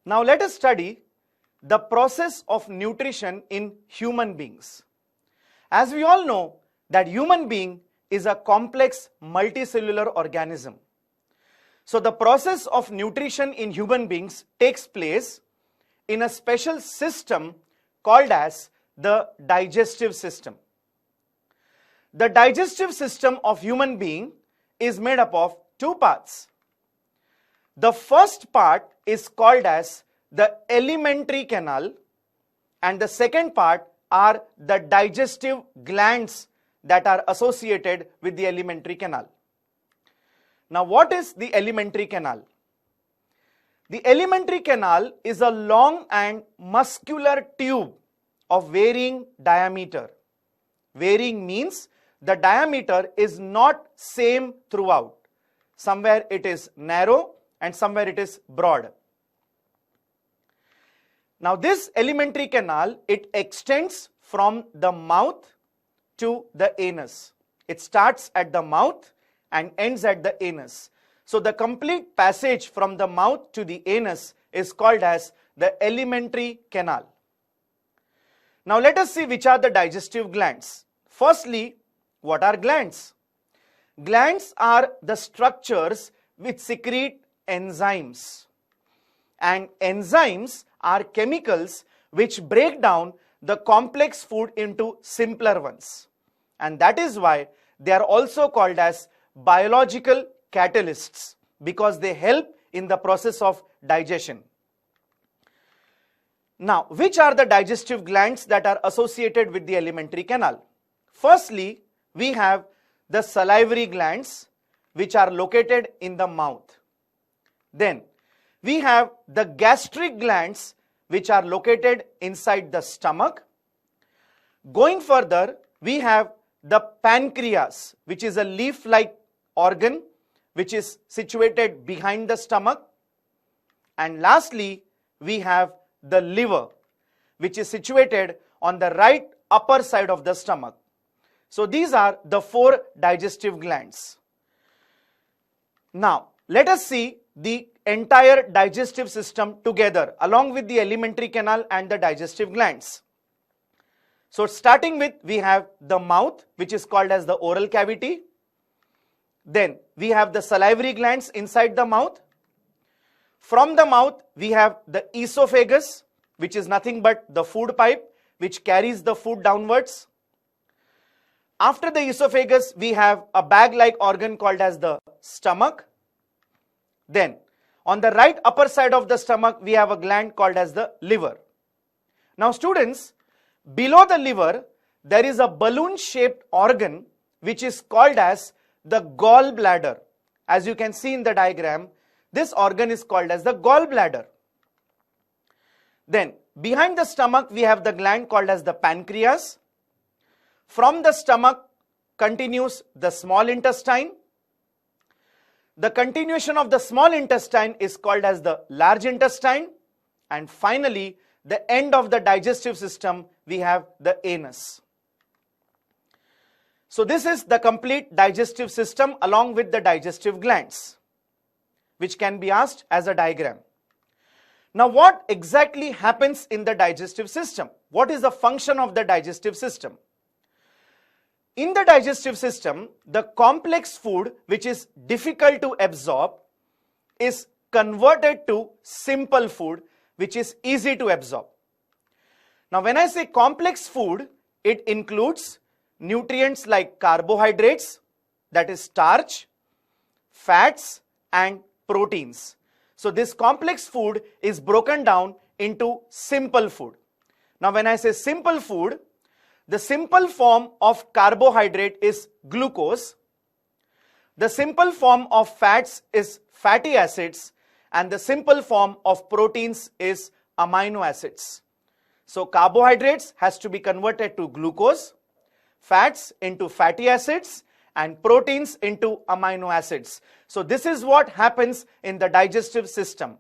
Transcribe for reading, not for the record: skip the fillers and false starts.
Now let us study the process of nutrition in human beings. As we all know that human being is a complex multicellular organism. So the process of nutrition in human beings takes place in a special system called as the digestive system. The digestive system of human being is made up of two parts. The first part is called as the alimentary canal, and the second part are the digestive glands that are associated with the alimentary canal. Now, what is the alimentary canal? The alimentary canal is a long and muscular tube of varying diameter. Varying means the diameter is not same throughout. Somewhere it is narrow and somewhere it is broad. Now this alimentary canal, it extends from the mouth to the anus. It starts at the mouth and ends at the anus. So the complete passage from the mouth to the anus is called as the alimentary canal. Now let us see which are the digestive glands. Firstly, what are glands? Glands are the structures which secrete enzymes. And enzymes are chemicals which break down the complex food into simpler ones. And that is why they are also called as biological catalysts, because they help in the process of digestion. Now, which are the digestive glands that are associated with the alimentary canal? Firstly, we have the salivary glands, which are located in the mouth. Then we have the gastric glands, which are located inside the stomach. Going further, we have the pancreas, which is a leaf-like organ which is situated behind the stomach. And lastly, we have the liver, which is situated on the right upper side of the stomach. So these are the four digestive glands. Now, let us see the entire digestive system together along with the alimentary canal and the digestive glands. So starting with, we have the mouth, which is called as the oral cavity. Then we have the salivary glands inside the mouth. From the mouth, we have the esophagus, which is nothing but the food pipe which carries the food downwards. After the esophagus, we have a bag-like organ called as the stomach. Then on the right upper side of the stomach, we have a gland called as the liver. Now students, below the liver, there is a balloon-shaped organ which is called as the gallbladder. As you can see in the diagram, this organ is called as the gallbladder. Then behind the stomach, we have the gland called as the pancreas. From the stomach continues the small intestine. The continuation of the small intestine is called as the large intestine. And finally, the end of the digestive system, we have the anus. So this is the complete digestive system along with the digestive glands, which can be asked as a diagram. Now what exactly happens in the digestive system? What is the function of the digestive system? In the digestive system, the complex food which is difficult to absorb is converted to simple food which is easy to absorb. Now when I say complex food, it includes nutrients like carbohydrates, that is starch, fats and proteins. So this complex food is broken down into simple food. Now when I say simple food, the simple form of carbohydrate is glucose. The simple form of fats is fatty acids, and the simple form of proteins is amino acids. So carbohydrates has to be converted to glucose, fats into fatty acids, and proteins into amino acids. So this is what happens in the digestive system.